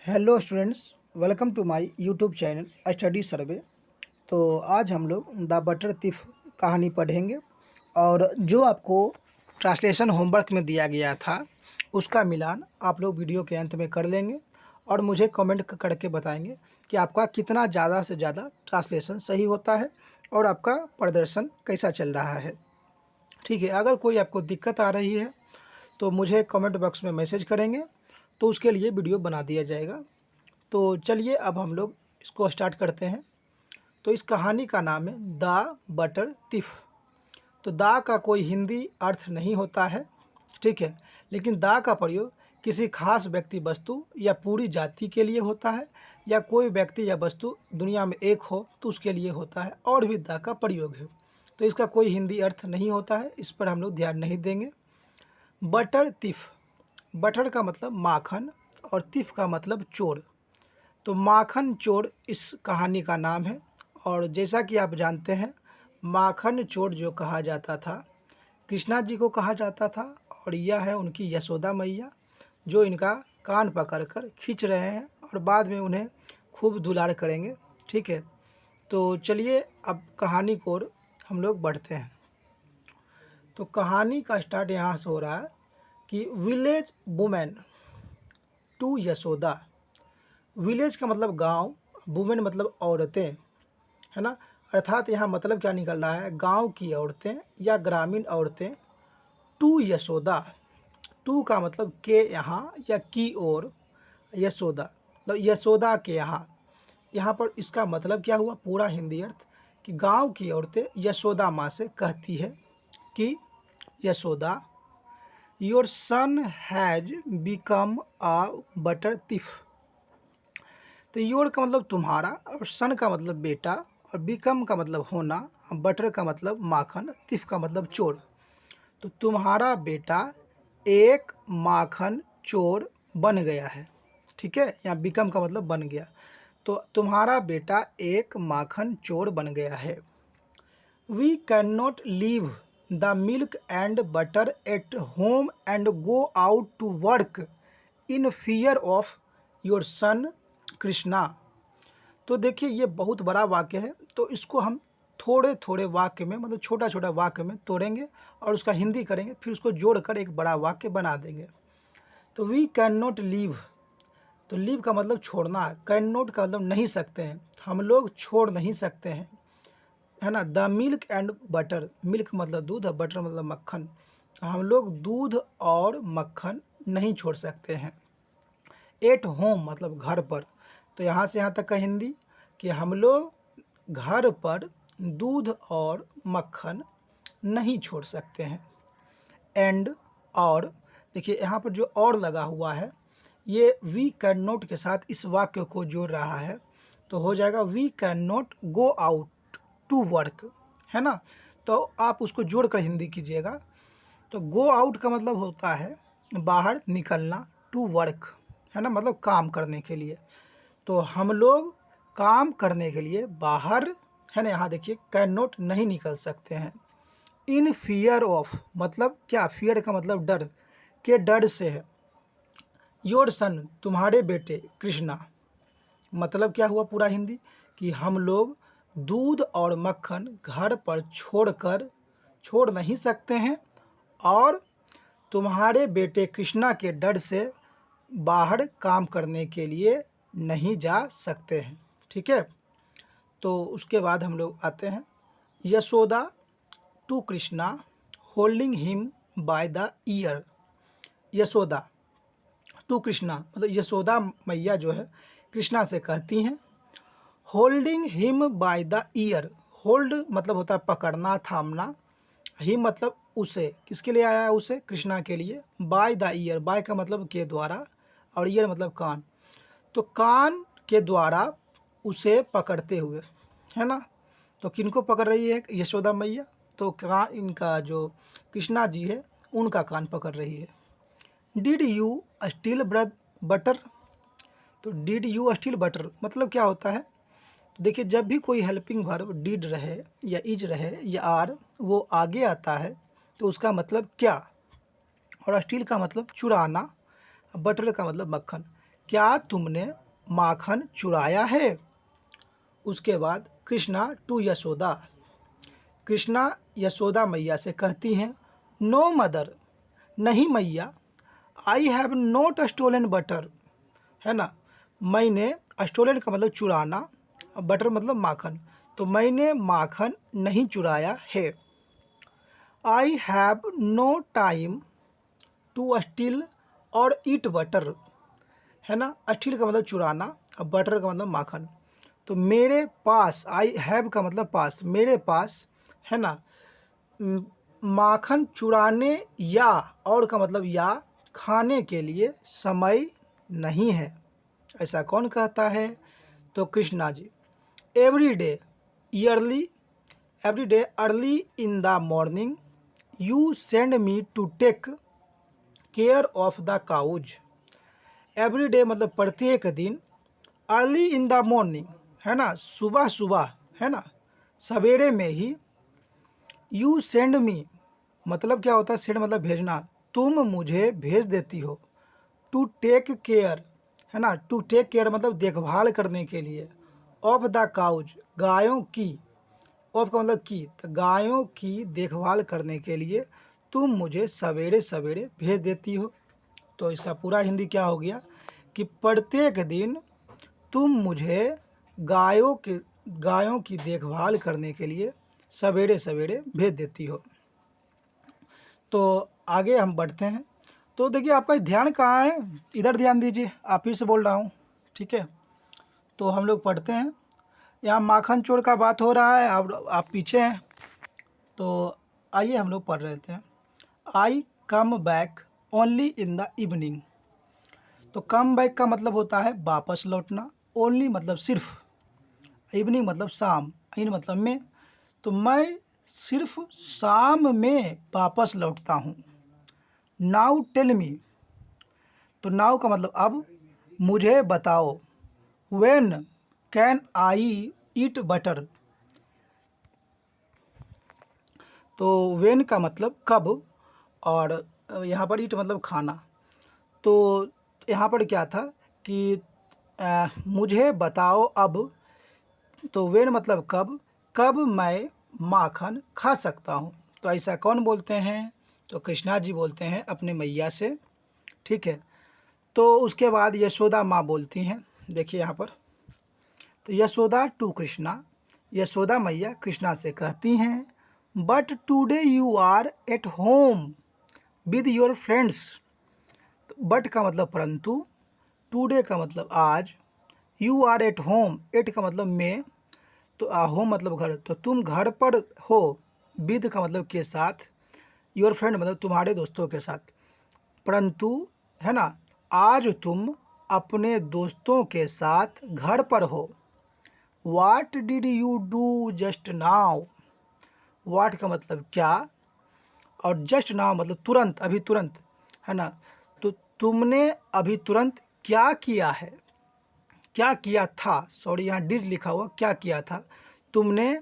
Hello students, welcome to my YouTube channel study survey. तो आज हम लोग द बटर थिफ कहानी पढ़ेंगे और जो आपको ट्रांसलेशन होमवर्क में दिया गया था उसका मिलान आप लोग वीडियो के अंत में कर लेंगे और मुझे कमेंट करके बताएंगे कि आपका कितना ज़्यादा से ज़्यादा ट्रांसलेशन सही होता है और आपका प्रदर्शन कैसा चल रहा है। ठीक है, अगर कोई आपको दिक्कत आ रही है तो मुझे कमेंट बॉक्स में मैसेज करेंगे तो उसके लिए वीडियो बना दिया जाएगा। तो चलिए अब हम लोग इसको स्टार्ट करते हैं। तो इस कहानी का नाम है द बटर थिफ। तो द का कोई हिंदी अर्थ नहीं होता है, ठीक है, लेकिन द का प्रयोग किसी खास व्यक्ति, वस्तु या पूरी जाति के लिए होता है, या कोई व्यक्ति या वस्तु दुनिया में एक हो तो उसके लिए होता है, और भी द का प्रयोग है। तो इसका कोई हिंदी अर्थ नहीं होता है, इस पर हम लोग ध्यान नहीं देंगे। बटर थिफ, बटर का मतलब माखन और थिफ का मतलब चोर। तो माखन चोर इस कहानी का नाम है। और जैसा कि आप जानते हैं, माखन चोर जो कहा जाता था कृष्णा जी को कहा जाता था, और यह है उनकी यशोदा मैया जो इनका कान पकड़कर खींच रहे हैं और बाद में उन्हें खूब दुलार करेंगे। ठीक है, तो चलिए अब कहानी को ओर हम लोग बढ़ते हैं। तो कहानी का स्टार्ट यहाँ से हो रहा है कि village women to Yashoda. Village का मतलब गांव, वुमेन मतलब औरतें, है ना। अर्थात यहाँ मतलब क्या निकल रहा है, गांव की औरतें या ग्रामीण औरतें टू यशोदा। टू का मतलब के यहाँ या की ओर, यशोदा मतलब यशोदा के यहाँ। यहाँ पर इसका मतलब क्या हुआ, पूरा हिंदी अर्थ कि गांव की औरतें यशोदा माँ से कहती है कि Yashoda, your son has become a butter thief. तो योर का मतलब तुम्हारा, और सन का मतलब बेटा, और बिकम का मतलब होना, बटर का मतलब माखन, थिफ का मतलब चोर। तो तुम्हारा बेटा एक माखन चोर बन गया है। ठीक है, यहाँ बिकम का मतलब बन गया। तो तुम्हारा बेटा एक माखन चोर बन गया है। We can not leave the milk and butter at home and go out to work in fear of your son Krishna. तो देखिए, ये बहुत बड़ा वाक्य है, तो इसको हम थोड़े थोड़े वाक्य में, मतलब छोटा छोटा वाक्य में तोड़ेंगे और उसका हिंदी करेंगे, फिर उसको जोड़कर एक बड़ा वाक्य बना देंगे। तो वी कैन नॉट लीव, तो लीव का मतलब छोड़ना है, कैन नॉट का मतलब नहीं सकते हैं, हम लोग छोड़ नहीं सकते हैं, है ना। The milk and butter, milk मतलब दूध और बटर मतलब मक्खन, हम लोग दूध और मक्खन नहीं छोड़ सकते हैं। एट होम मतलब घर पर, तो यहाँ से यहाँ तक का हिंदी कि हम लोग घर पर दूध और मक्खन नहीं छोड़ सकते हैं। एंड, और देखिए यहाँ पर जो और लगा हुआ है ये वी कैन नॉट के साथ इस वाक्य को जोड़ रहा है, तो हो जाएगा we can not go out to work, है ना। तो आप उसको जोड़कर हिंदी कीजिएगा। तो गो आउट का मतलब होता है बाहर निकलना, टू वर्क, है ना, मतलब काम करने के लिए। तो हम लोग काम करने के लिए बाहर, है ना, यहाँ देखिए कैन नॉट नहीं निकल सकते हैं। इन फियर ऑफ मतलब क्या, फियर का मतलब डर, के डर से है। योर सन तुम्हारे बेटे कृष्णा, मतलब क्या हुआ पूरा हिंदी कि हम लोग दूध और मक्खन घर पर छोड़ नहीं सकते हैं, और तुम्हारे बेटे कृष्णा के डर से बाहर काम करने के लिए नहीं जा सकते हैं। ठीक है, तो उसके बाद हम लोग आते हैं Yashoda to Krishna holding him by the ear. Yashoda to Krishna मतलब यशोदा मैया जो है कृष्णा से कहती हैं, holding him by the ear. Hold मतलब होता है पकड़ना, थामना, हिम मतलब उसे, किसके लिए आया है, उसे, कृष्णा के लिए। बाय द ईयर, बाय का मतलब के द्वारा, और ईयर मतलब कान, तो कान के द्वारा उसे पकड़ते हुए, है ना। तो किनको पकड़ रही है, यशोदा मैया, तो कान, इनका जो कृष्णा जी है उनका कान पकड़ रही है। डिड यू स्टील बटर, तो डिड यू स्टील बटर मतलब क्या होता है, तो देखिए जब भी कोई हेल्पिंग वर्ब डिड रहे या इज रहे या आर वो आगे आता है तो उसका मतलब क्या, और स्टील का मतलब चुराना, बटर का मतलब मक्खन। क्या तुमने माखन चुराया है? उसके बाद कृष्णा टू यशोदा, कृष्णा यशोदा मैया से कहती हैं, नो मदर, नहीं मैया, I have not stolen butter, है ना, मैंने, स्टोलन का मतलब चुराना, बटर मतलब माखन, तो मैंने माखन नहीं चुराया है। I have no time to steal और ईट बटर, है ना, स्टील का मतलब चुराना और बटर का मतलब माखन। तो मेरे पास, आई हैव का मतलब पास, मेरे पास, है ना, माखन चुराने या, और का मतलब या, खाने के लिए समय नहीं है। ऐसा कौन कहता है? तो Krishna ji. Every day, yearly, every day early in the morning you send me to take care of the cows. Every day मतलब प्रत्येक दिन, अर्ली इन द मॉर्निंग, है ना, सुबह सुबह, है ना, सवेरे में ही, यू सेंड मी मतलब क्या होता है? सेंड मतलब भेजना, तुम मुझे भेज देती हो। टू टेक केयर, है ना, टू टेक केयर मतलब देखभाल करने के लिए, ऑफ द काउज, गायों की, ऑफ का मतलब की, तो गायों की देखभाल करने के लिए तुम मुझे सवेरे सवेरे भेज देती हो। तो इसका पूरा हिंदी क्या हो गया कि प्रत्येक दिन तुम मुझे गायों की देखभाल करने के लिए सवेरे सवेरे भेज देती हो। तो आगे हम बढ़ते हैं। तो देखिए आपका ध्यान कहाँ है, इधर ध्यान दीजिए, आप ही से बोल रहा हूँ, ठीक है। तो हम लोग पढ़ते हैं, यहाँ माखन चोर का बात हो रहा है, आप पीछे हैं। तो आइए हम लोग पढ़ रहे थे। I come back only in the evening. तो कम बैक का मतलब होता है वापस लौटना, ओनली मतलब सिर्फ, इवनिंग मतलब शाम, इन मतलब में, तो मैं सिर्फ शाम में वापस लौटता हूँ। नाउ टेल मी, तो नाउ का मतलब अब, मुझे बताओ। When can I eat butter, तो व्हेन का मतलब कब, और यहाँ पर ईट मतलब खाना। तो यहाँ पर क्या था कि मुझे बताओ अब, तो व्हेन मतलब कब, कब मैं माखन खा सकता हूँ। तो ऐसा कौन बोलते हैं? तो कृष्णा जी बोलते हैं अपने मैया से, ठीक है। तो उसके बाद यशोदा माँ बोलती हैं, देखिए यहाँ पर, तो यशोदा टू कृष्णा, यशोदा मैया कृष्णा से कहती हैं, but today you are at home with your friends. But का मतलब परंतु, टुडे का मतलब आज, you are at home, at का मतलब में, तो होम मतलब घर, तो तुम घर पर हो, विद का मतलब के साथ, योर फ्रेंड मतलब तुम्हारे दोस्तों के साथ, परंतु, है ना, आज तुम अपने दोस्तों के साथ घर पर हो। What did you do just now, what का मतलब क्या, और जस्ट नाउ मतलब तुरंत, अभी तुरंत, है ना, तो तुमने अभी तुरंत क्या किया है, क्या किया था, सॉरी यहाँ डिड लिखा हुआ, क्या किया था, तुमने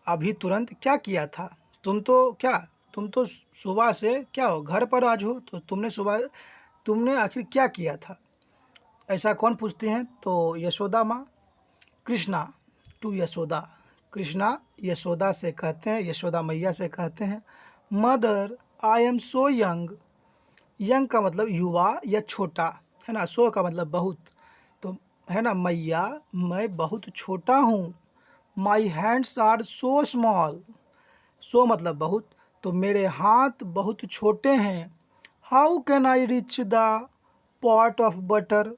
अभी तुरंत क्या किया था। तुम तो क्या, तुम तो सुबह से क्या हो, घर पर आज हो, तो तुमने सुबह, तुमने आखिर क्या किया था, ऐसा कौन पूछते हैं? तो यशोदा माँ। कृष्णा टू यशोदा, कृष्णा यशोदा से कहते हैं, यशोदा मैया से कहते हैं, mother I am so young, young का मतलब युवा या छोटा, है ना, सो का मतलब बहुत, तो है ना, मैया मैं बहुत छोटा हूँ। My hands are so small, so मतलब बहुत, तो मेरे हाथ बहुत छोटे हैं। How can I reach the pot of butter,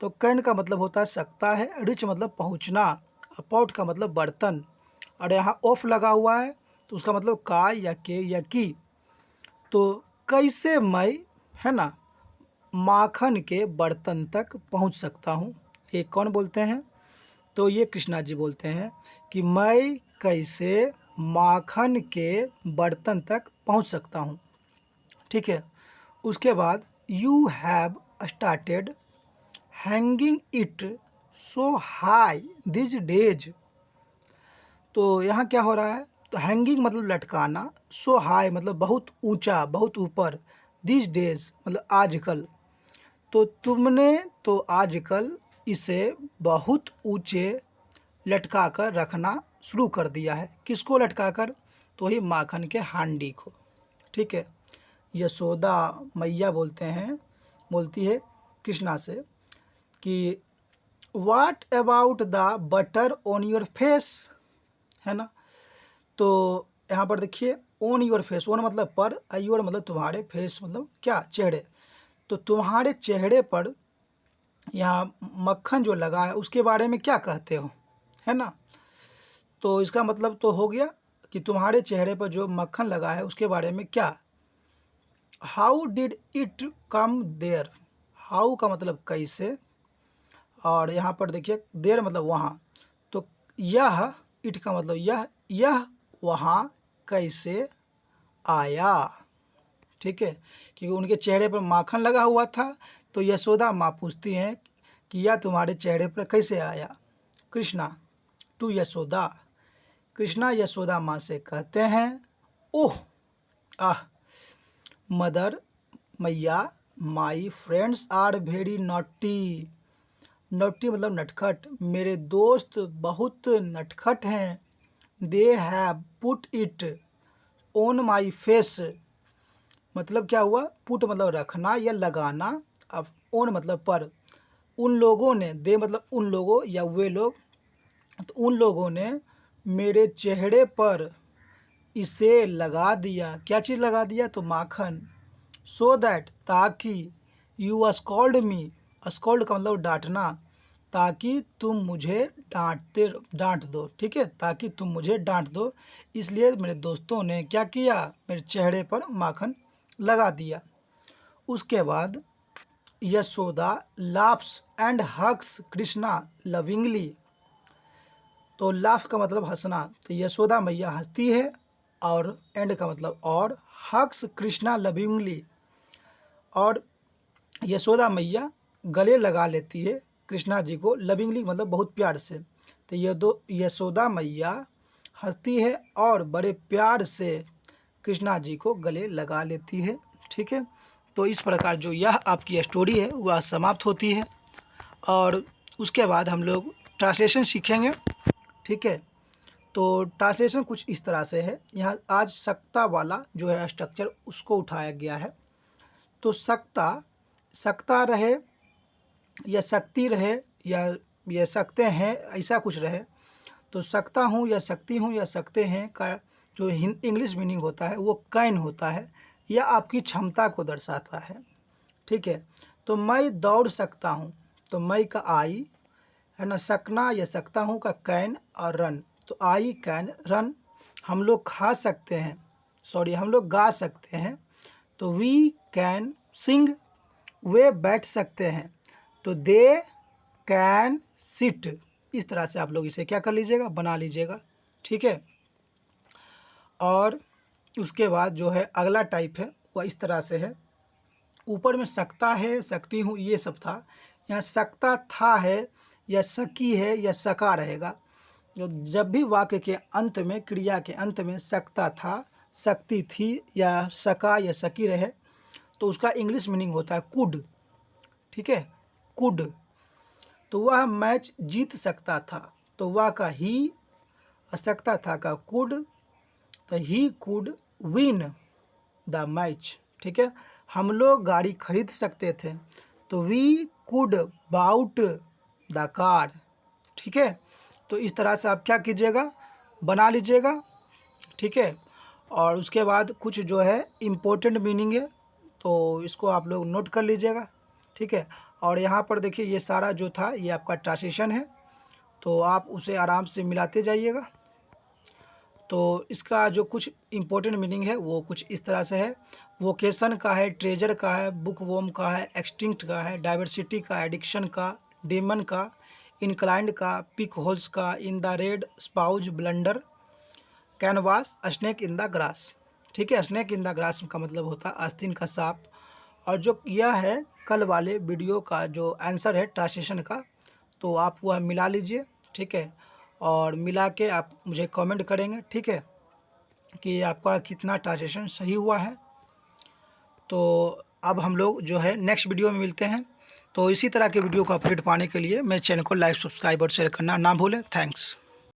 तो कैन का मतलब होता है सकता है, रिच मतलब पहुंचना, पॉट का मतलब बर्तन, और यहाँ ऑफ लगा हुआ है, तो उसका मतलब का या के या की। तो कैसे मैं, है ना, माखन के बर्तन तक पहुंच सकता हूँ, ये कौन बोलते हैं? तो ये कृष्णा जी बोलते हैं कि मैं कैसे माखन के बर्तन तक पहुंच सकता हूं, ठीक है। उसके बाद you have started hanging it so high this days, तो यहाँ क्या हो रहा है? तो हैंगिंग मतलब लटकाना, सो हाई मतलब बहुत ऊंचा, बहुत ऊपर, दिस डेज मतलब आजकल। तो तुमने तो आजकल इसे बहुत ऊंचे लटका कर रखना शुरू कर दिया है। किसको लटका कर? तो ही माखन के हांडी को। ठीक है। यशोदा मैया बोलती है कृष्णा से कि what about the butter on your face, है ना। तो यहाँ पर देखिए ऑन योर फेस, ऑन मतलब पर, योर मतलब तुम्हारे, फेस मतलब क्या? चेहरे। तो तुम्हारे चेहरे पर यहाँ मक्खन जो लगा है उसके बारे में क्या कहते हो, है ना। तो इसका मतलब तो हो गया कि तुम्हारे चेहरे पर जो मक्खन लगा है उसके बारे में क्या। How did it come there, how का मतलब कैसे, और यहाँ पर देखिए देर मतलब वहाँ। तो यह, इट का मतलब यह वहाँ कैसे आया। ठीक है, क्योंकि उनके चेहरे पर माखन लगा हुआ था। तो यशोदा माँ पूछती हैं कि यह तुम्हारे चेहरे पर कैसे आया। कृष्णा टू यशोदा, कृष्णा यशोदा माँ से कहते हैं, ओह आह मदर मैया, my friends are very naughty, naughty मतलब नटखट, मेरे दोस्त बहुत नटखट हैं। They have put it on my face, मतलब क्या हुआ? पुट मतलब रखना या लगाना, अब ऑन मतलब पर। उन लोगों ने, दे मतलब उन लोगों या वे लोग, तो उन लोगों ने मेरे चेहरे पर इसे लगा दिया। क्या चीज़ लगा दिया? तो माखन। सो दैट ताकि, यू स्कॉल्ड मी, स्कॉल्ड का मतलब डांटना, ताकि तुम मुझे डांट दो। ठीक है, ताकि तुम मुझे डांट दो, इसलिए मेरे दोस्तों ने क्या किया? मेरे चेहरे पर माखन लगा दिया। उसके बाद Yashoda laughs and hugs Krishna lovingly. तो लाफ का मतलब हंसना, तो यशोदा मैया हंसती है, और एंड का मतलब और, हग्स कृष्णा लविंगली, और यशोदा मैया गले लगा लेती है कृष्णा जी को, लविंगली मतलब बहुत प्यार से। तो ये दो, यशोदा मैया हंसती है और बड़े प्यार से कृष्णा जी को गले लगा लेती है। ठीक है, तो इस प्रकार जो यह आपकी स्टोरी है वह समाप्त होती है, और उसके बाद हम लोग ट्रांसलेशन सीखेंगे। ठीक है, तो ट्रांसलेशन कुछ इस तरह से है। यहाँ आज सक्ता वाला जो है स्ट्रक्चर उसको उठाया गया है। तो सक्ता, सकता रहे या सकती रहे, या ये सकते हैं, ऐसा कुछ रहे। तो सकता हूँ या सकती हूँ या सकते हैं का जो इंग्लिश मीनिंग होता है वो कैन होता है, या आपकी क्षमता को दर्शाता है। ठीक है, तो मैं दौड़ सकता हूँ, तो मैं का आई, है ना। सकना या सकता हूँ का कैन, और रन, तो आई कैन रन। हम लोग खा सकते हैं, हम लोग गा सकते हैं, तो वी कैन सिंग। वे बैठ सकते हैं, तो दे कैन सिट। इस तरह से आप लोग इसे क्या कर लीजिएगा? बना लीजिएगा। ठीक है, और उसके बाद जो है अगला टाइप है वह इस तरह से है। ऊपर में सकता है, सकती हूँ, ये सब था। यहाँ सकता था है, या सकी है, या सका रहेगा। जो जब भी वाक्य के अंत में, क्रिया के अंत में सकता था, सकती थी, या सका या सकी रहे, तो उसका इंग्लिश मीनिंग होता है कुड। ठीक है, कुड। तो वह मैच जीत सकता था, तो वह का ही, सकता था का कुड, तो he could win the match. ठीक है, हम लोग गाड़ी खरीद सकते थे, तो we could bought the car. ठीक है, तो इस तरह से आप क्या कीजिएगा? बना लीजिएगा। ठीक है, और उसके बाद कुछ जो है इम्पोर्टेंट मीनिंग है, तो इसको आप लोग नोट कर लीजिएगा। ठीक है, और यहाँ पर देखिए ये सारा जो था ये आपका ट्रांसलेशन है, तो आप उसे आराम से मिलाते जाइएगा। तो इसका जो कुछ इम्पोर्टेंट मीनिंग है वो कुछ इस तरह से है। वोकेशन का है, ट्रेजर का है, बुक वॉर्म का है, एक्सटिंक्ट का है, डाइवर्सिटी का, एडिक्शन का, डेमन का, इंक्लाइंड का, पिक होल्स का, in the red spouse blunder, canvas, snake in the grass. ठीक है, स्नेक इन द ग्रास का मतलब होता है आस्तीन का सांप। और जो यह है कल वाले वीडियो का जो आंसर है ट्रांसलेशन का, तो आप वह मिला लीजिए। ठीक है, और मिला के आप मुझे कमेंट करेंगे। ठीक है, कि आपका कितना ट्रांसलेशन सही हुआ है। तो अब हम लोग जो है नेक्स्ट वीडियो में मिलते हैं। तो इसी तरह के वीडियो को अपडेट पाने के लिए मेरे चैनल को लाइक, सब्सक्राइब और शेयर करना ना भूलें। थैंक्स।